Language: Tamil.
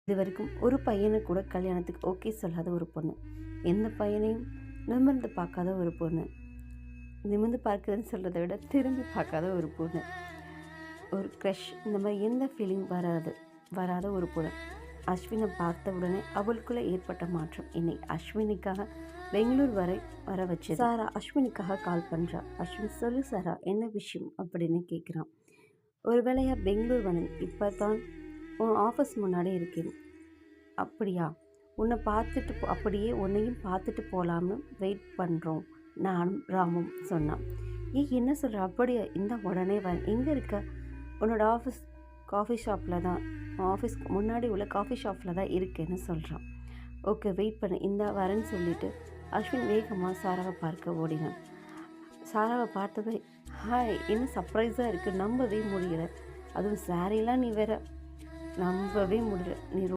இது வரைக்கும் ஒரு பையனை கூட கல்யாணத்துக்கு ஓகே சொல்லாத ஒரு பொண்ணு, எந்த பையனையும் நிமிர்ந்து பார்க்காத ஒரு பொண்ணு, நிமிர்ந்து பார்க்குறதுன்னு சொல்கிறத விட திரும்பி பார்க்காத ஒரு பொண்ணு, ஒரு க்ரஷ் இந்த மாதிரி எந்த ஃபீலிங் வராத ஒரு பொண்ணு. அஸ்வினை பார்த்த உடனே அவளுக்குள்ளே ஏற்பட்ட மாற்றம் இன்னைக்கு அஸ்வினிக்காக பெங்களூர் வர வச்சு சாரா அஸ்வினிக்காக கால் பண்ணுறா. அஸ்வின் சொல்லு சாரா, என்ன விஷயம் அப்படின்னு கேட்குறான். ஒரு வேளையா பெங்களூர் வந்து இப்போ தான் உன் ஆஃபீஸ் முன்னாடி இருக்கேன். அப்படியா, உன்னை பார்த்துட்டு அப்படியே உன்னையும் பார்த்துட்டு போகலாம்னு வெயிட் பண்ணுறோம் நானும் ராமும் சொன்னான். என்ன சொல்கிற? அப்படியா, இந்த உடனே எங்கே இருக்க? உன்னோட ஆஃபீஸ் காஃபி ஷாப்பில் தான், ஆஃபீஸ்க்கு முன்னாடி உள்ள காஃபி ஷாப்பில் தான் இருக்கேன்னு சொல்கிறான். ஓகே வெயிட் பண்ணு, இந்த வரேன்னு சொல்லிவிட்டு அஸ்வின் வேகமாக சாராவை பார்க்க ஓடினான். சாராவை பார்த்தது ஹாய், என்ன சர்ப்ரைஸாக இருக்குது, நம்பவே முடியல. அதுவும் சாரிலாம் நீ வேற, நம்பவே முடியல. நீ